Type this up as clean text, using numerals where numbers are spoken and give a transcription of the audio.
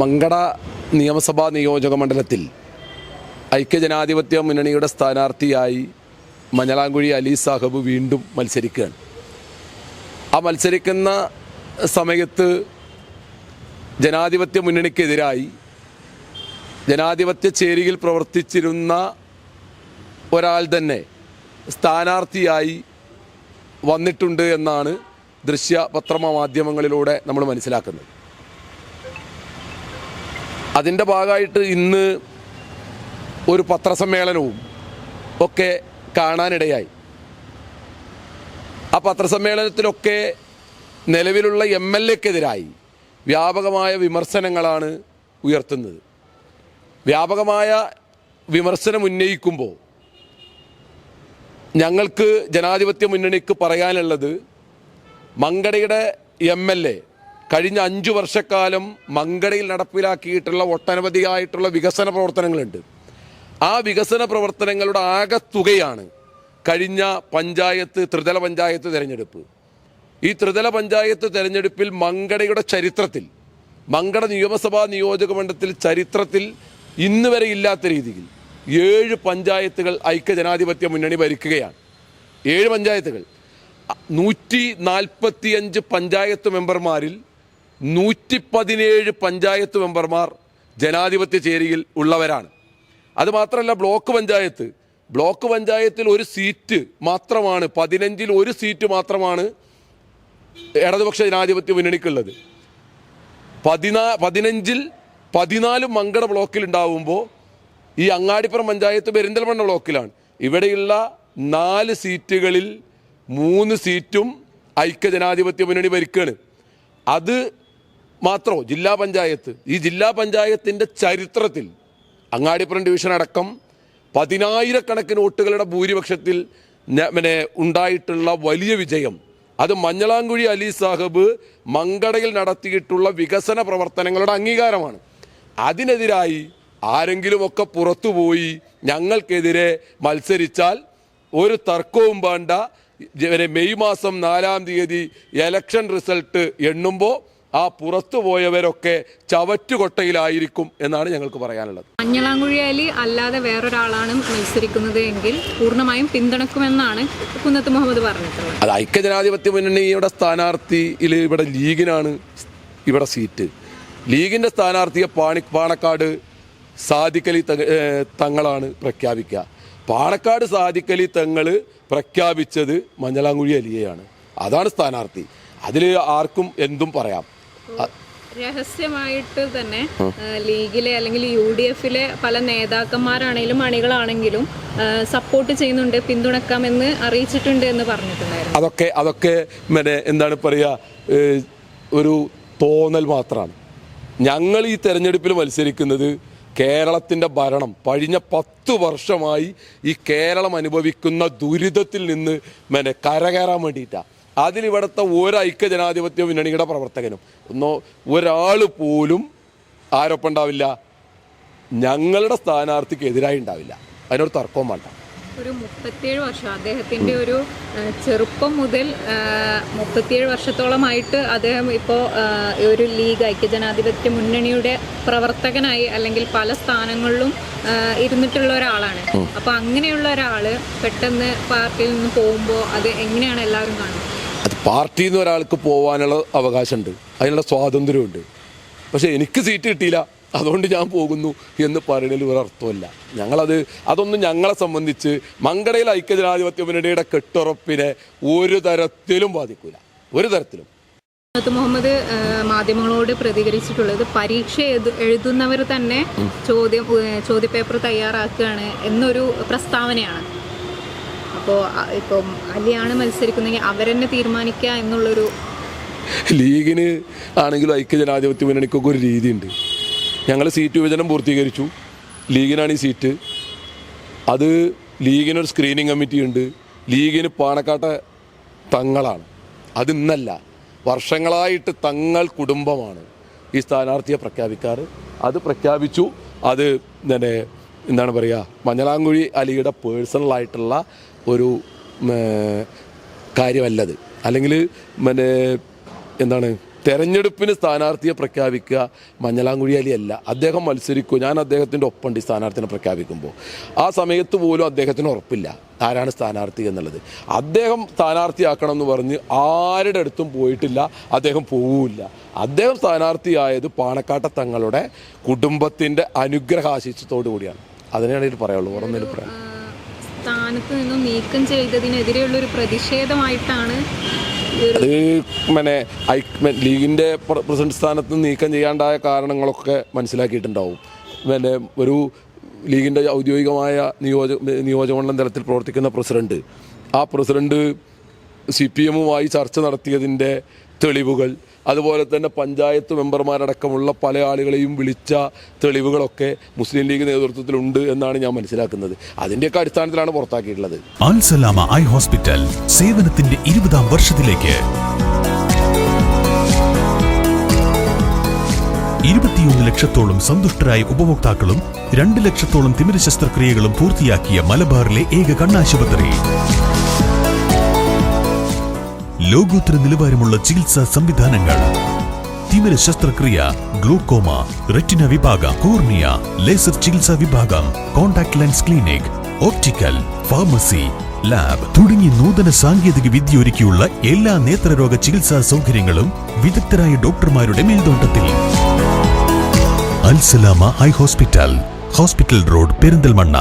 മങ്കട നിയമസഭാ നിയോജക മണ്ഡലത്തിൽ ഐക്യജനാധിപത്യ മുന്നണിയുടെ സ്ഥാനാർത്ഥിയായി മഞ്ഞളാംകുഴി അലി സാഹിബ് വീണ്ടും മത്സരിക്കുകയാണ്. ആ മത്സരിക്കുന്ന സമയത്ത് ജനാധിപത്യ മുന്നണിക്കെതിരായി ജനാധിപത്യ ചേരിയിൽ പ്രവർത്തിച്ചിരുന്ന ഒരാൾ തന്നെ സ്ഥാനാർത്ഥിയായി വന്നിട്ടുണ്ട് എന്നാണ് പത്രമാധ്യമങ്ങളിലൂടെ നമ്മൾ മനസ്സിലാക്കുന്നത്. അതിൻ്റെ ഭാഗമായിട്ട് ഇന്ന് ഒരു പത്രസമ്മേളനവും ഒക്കെ കാണാനിടയായി. ആ പത്രസമ്മേളനത്തിലൊക്കെ നിലവിലുള്ള MLAക്കെതിരായി വ്യാപകമായ വിമർശനങ്ങളാണ് ഉയർത്തുന്നത്. വ്യാപകമായ വിമർശനം ഉന്നയിക്കുമ്പോൾ ഞങ്ങൾക്ക് ജനാധിപത്യ മുന്നണിക്ക് പറയാനുള്ളത്, മങ്കടയുടെ MLA കഴിഞ്ഞ 5 വർഷക്കാലം മങ്കടയിൽ നടപ്പിലാക്കിയിട്ടുള്ള ഒട്ടനവധിയായിട്ടുള്ള വികസന പ്രവർത്തനങ്ങളുണ്ട്. ആ വികസന പ്രവർത്തനങ്ങളുടെ ആകെത്തുകയാണ് കഴിഞ്ഞ ത്രിതല പഞ്ചായത്ത് തിരഞ്ഞെടുപ്പ്. ഈ ത്രിതല പഞ്ചായത്ത് തിരഞ്ഞെടുപ്പിൽ മങ്കടയുടെ ചരിത്രത്തിൽ, മങ്കട നിയമസഭാ നിയോജക മണ്ഡലത്തിൽ ചരിത്രത്തിൽ ഇന്ന് വരെ ഇല്ലാത്ത രീതിയിൽ 7 പഞ്ചായത്തുകൾ ഐക്യജനാധിപത്യ മുന്നണി ഭരിക്കുകയാണ്. 7 പഞ്ചായത്തുകൾ. 145 പഞ്ചായത്ത് മെമ്പർമാരിൽ 117 പഞ്ചായത്ത് മെമ്പർമാർ ജനാധിപത്യ ചേരിയിൽ ഉള്ളവരാണ്. അതുമാത്രമല്ല, ബ്ലോക്ക് പഞ്ചായത്തിൽ ഒരു സീറ്റ് മാത്രമാണ്, 15-ൽ 1 സീറ്റ് മാത്രമാണ് ഇടതുപക്ഷ ജനാധിപത്യ മുന്നണിക്കുള്ളത്. 15-ൽ 14 മങ്കട ബ്ലോക്കിൽ ഉണ്ടാവുമ്പോൾ ഈ അങ്ങാടിപ്പുറം പഞ്ചായത്ത് പെരിന്തൽമണ്ണ ബ്ലോക്കിലാണ്. ഇവിടെയുള്ള 4 സീറ്റുകളിൽ 3 സീറ്റും ഐക്യജനാധിപത്യ മുന്നണി ഭരിക്കുകയാണ്. അത് മാത്രമോ ഈ ജില്ലാ പഞ്ചായത്തിൻ്റെ ചരിത്രത്തിൽ അങ്ങാടിപ്പുറം ഡിവിഷൻ അടക്കം 10,000-കണക്കിന് വോട്ടുകളുടെ ഭൂരിപക്ഷത്തിൽ ഉണ്ടായിട്ടുള്ള വലിയ വിജയം, അത് മഞ്ഞളാംകുഴി അലി സാഹിബ് മങ്കടയിൽ നടത്തിയിട്ടുള്ള വികസന പ്രവർത്തനങ്ങളുടെ അംഗീകാരമാണ്. അതിനെതിരായി ആരെങ്കിലുമൊക്കെ പുറത്തുപോയി ഞങ്ങൾക്കെതിരെ മത്സരിച്ചാൽ ഒരു തർക്കവും വേണ്ട, മെയ് മാസം 4-ാം തീയതി ഇലക്ഷൻ റിസൾട്ട് എണ്ണുമ്പോൾ ആ പുറത്തു പോയവരൊക്കെ ചവറ്റുകൊട്ടയിലായിരിക്കും എന്നാണ് ഞങ്ങൾക്ക് പറയാനുള്ളത്. മഞ്ഞളാംകുഴി അലി അല്ലാതെ വേറൊരാളാണ് മത്സരിക്കുന്നത് എങ്കിൽ പൂർണ്ണമായും പിന്തുണക്കുമെന്നാണ് കുന്നത്ത് മുഹമ്മദ് പറഞ്ഞിട്ടുള്ളത്. അത് ഐക്യജനാധിപത്യ മുന്നണിയുടെ സ്ഥാനാർത്ഥിയിൽ ഇവിടെ ലീഗിനാണ് ഇവിടെ സീറ്റ്. ലീഗിൻ്റെ സ്ഥാനാർത്ഥിയെ പാണക്കാട് സാദിഖ് അലി തങ്ങളാണ് പ്രഖ്യാപിക്കുക. പാണക്കാട് സാദിഖ് അലി തങ്ങൾ പ്രഖ്യാപിച്ചത് മഞ്ഞളാംകുഴി അലിയെയാണ്. അതാണ് സ്ഥാനാർത്ഥി. അതിൽ ആർക്കും എന്തും പറയാം. രഹസ്യമായിട്ട് തന്നെ ലീഗിലെ അല്ലെങ്കിൽ UDFലെ പല നേതാക്കന്മാരാണെങ്കിലും അണികളാണെങ്കിലും സപ്പോർട്ട് ചെയ്യുന്നുണ്ട്, പിന്തുണക്കാമെന്ന് അറിയിച്ചിട്ടുണ്ട് എന്ന് പറഞ്ഞിട്ടുണ്ടായിരുന്നു. അതൊക്കെ എന്താണ് പറയുക, ഒരു തോന്നൽ മാത്രമാണ്. ഞങ്ങൾ ഈ തെരഞ്ഞെടുപ്പിൽ മത്സരിക്കുന്നത് കേരളത്തിൻ്റെ ഭരണം കഴിഞ്ഞ 10 വർഷമായി ഈ കേരളം അനുഭവിക്കുന്ന ദുരിതത്തിൽ നിന്ന് കരകയറാൻ വേണ്ടിയിട്ടാണ്. അതിലിവിടുത്തെ ഒരു ഐക്യജനാധിപത്യ മുന്നണിയുടെ പ്രവർത്തകനും ഒരാൾ പോലും ആരൊപ്പം ഉണ്ടാവില്ല, ഞങ്ങളുടെ സ്ഥാനാർത്ഥിക്ക് എതിരായി ഉണ്ടാവില്ല. അതിനൊരു തർക്കവും വേണ്ട. ഒരു 37 വർഷം അദ്ദേഹത്തിൻ്റെ ഒരു ചെറുപ്പം മുതൽ 37 വർഷത്തോളമായിട്ട് അദ്ദേഹം ഇപ്പോൾ ഒരു ലീഗ് ഐക്യജനാധിപത്യ മുന്നണിയുടെ പ്രവർത്തകനായി അല്ലെങ്കിൽ പല സ്ഥാനങ്ങളിലും ഇരുന്നിട്ടുള്ള ഒരാളാണ്. അപ്പോൾ അങ്ങനെയുള്ള ഒരാൾ പെട്ടെന്ന് പാർട്ടിയിൽ നിന്ന് പോകുമ്പോൾ അത് എങ്ങനെയാണ് എല്ലാവരും കാണുന്നത്? അത് പാർട്ടിയിൽ നിന്ന് ഒരാൾക്ക് പോകാനുള്ള അവകാശമുണ്ട്, അതിനുള്ള സ്വാതന്ത്ര്യമുണ്ട്. പക്ഷേ എനിക്ക് സീറ്റ് കിട്ടിയില്ല, അതുകൊണ്ട് ഞാൻ പോകുന്നു എന്ന് പറയുന്നതിൽ ഒരർത്ഥമല്ല. അതൊന്നും ഞങ്ങളെ സംബന്ധിച്ച് മങ്കടയിൽ ഐക്യജനാധിപത്യ മുന്നണിയുടെ കെട്ടുറപ്പിനെ ഒരു തരത്തിലും ബാധിക്കില്ല, ഒരു തരത്തിലും. മുഹമ്മദ് മാധ്യമങ്ങളോട് പ്രതികരിച്ചിട്ടുള്ളത്, പരീക്ഷ എഴുതുന്നവർ തന്നെ ചോദ്യപേപ്പർ തയ്യാറാക്കുകയാണ് എന്നൊരു പ്രസ്താവനയാണ്. അപ്പോൾ ഇപ്പം അലിയാണ് മത്സരിക്കുന്നെങ്കിൽ അവരെന്നെ തീരുമാനിക്കുക എന്നുള്ളൊരു. ലീഗിന് ആണെങ്കിലും ഐക്യജനാധിപത്യ മുന്നണിക്കൊക്കെ ഒരു രീതിയുണ്ട്. ഞങ്ങൾ സീറ്റ് വിഭജനം പൂർത്തീകരിച്ചു, ലീഗിനാണ് ഈ സീറ്റ്. അത് ലീഗിനൊരു സ്ക്രീനിങ് കമ്മിറ്റി ഉണ്ട്. ലീഗിന് പാണക്കാട്ടെ തങ്ങളാണ്. അതിന്നല്ല, വർഷങ്ങളായിട്ട് തങ്ങൾ കുടുംബമാണ് ഈ സ്ഥാനാർത്ഥിയെ പ്രഖ്യാപിക്കാറ്. അത് പ്രഖ്യാപിച്ചു. അത് എന്താണ് പറയുക, മഞ്ഞളാംകുഴി അലിയുടെ പേഴ്സണലായിട്ടുള്ള ഒരു കാര്യമല്ലത്. അല്ലെങ്കിൽ എന്താണ് തെരഞ്ഞെടുപ്പിന് സ്ഥാനാർത്ഥിയെ പ്രഖ്യാപിക്കുക മഞ്ഞളാംകുഴി അല്ല. അദ്ദേഹം മത്സരിക്കും, ഞാൻ അദ്ദേഹത്തിൻ്റെ ഒപ്പമുണ്ട് ഈ സ്ഥാനാർത്ഥിനെ പ്രഖ്യാപിക്കുമ്പോൾ. ആ സമയത്ത് പോലും അദ്ദേഹത്തിന് ഉറപ്പില്ല ആരാണ് സ്ഥാനാർത്ഥി എന്നുള്ളത്. അദ്ദേഹം സ്ഥാനാർത്ഥിയാക്കണം എന്ന് പറഞ്ഞ് ആരുടെ അടുത്തും പോയിട്ടില്ല, അദ്ദേഹം പോവില്ല. അദ്ദേഹം സ്ഥാനാർത്ഥിയായത് പാണക്കാട്ടെ തങ്ങളുടെ കുടുംബത്തിൻ്റെ അനുഗ്രഹാശിസ്യത്തോടു കൂടിയാണ്. അതിനാണ് ഇതിൽ പറയുള്ളൂ. ഓർമ്മയിൽ പറയാം, സ്ഥാനത്ത് നിന്നും നീക്കം ചെയ്തതിനെതിരെയുള്ള ഒരു പ്രതിഷേധമായിട്ടാണ് അത് ലീഗിൻ്റെ പ്രസിഡന്റ് സ്ഥാനത്ത് നിന്ന് നീക്കം ചെയ്യാണ്ടായ കാരണങ്ങളൊക്കെ മനസ്സിലാക്കിയിട്ടുണ്ടാവും. ഒരു ലീഗിൻ്റെ ഔദ്യോഗികമായ നിയോജകമണ്ഡലം തലത്തിൽ പ്രവർത്തിക്കുന്ന പ്രസിഡന്റ്, ആ പ്രസിഡന്റ് CPM-മായി ചർച്ച നടത്തിയതിൻ്റെ തെളിവുകൾ, അതുപോലെ തന്നെ പഞ്ചായത്ത് മെമ്പർമാരടക്കമുള്ള പല ആളുകളെയും വിളിച്ച തെളിവുകളൊക്കെ മുസ്ലിം ലീഗ് നേതൃത്വത്തിലുണ്ട് എന്നാണ് ഞാൻ മനസ്സിലാക്കുന്നത്. അതിൻ്റെയൊക്കെ അടിസ്ഥാനത്തിലാണ് പുറത്താക്കിയിട്ടുള്ളത്. അൽ സലാമ ഐ ഹോസ്പിറ്റൽ സേവനത്തിന്റെ 20ാം വർഷത്തിലേക്ക് 21 ലക്ഷത്തോളം സന്തുഷ്ടരായ ഉപഭോക്താക്കളും 2 ലക്ഷത്തോളം തിമിര ശസ്ത്രക്രിയകളും പൂർത്തിയാക്കിയ മലബാറിലെ ഏക കണ്ണാശുപത്രി. ലോകോത്തര നിലവാരമുള്ള ചികിത്സാ സംവിധാനങ്ങൾ, തിമിര ശസ്ത്രക്രിയ, ഗ്ലൂക്കോമ, റെറ്റിന വിഭാഗം, കോർണിയ, ലേസർ ചികിത്സാ വിഭാഗം, contact lens clinic, optical, pharmacy, lab തുടങ്ങിയ നൂതന സാങ്കേതിക വിദ്യ ഒരുക്കിയുള്ള എല്ലാ നേത്രരോഗ ചികിത്സാ സൗകര്യങ്ങളും വിദഗ്ധരായ ഡോക്ടർമാരുടെ മേൽനോട്ടത്തിൽ. Al Salama eye hospital, hospital road, Perinthalmanna.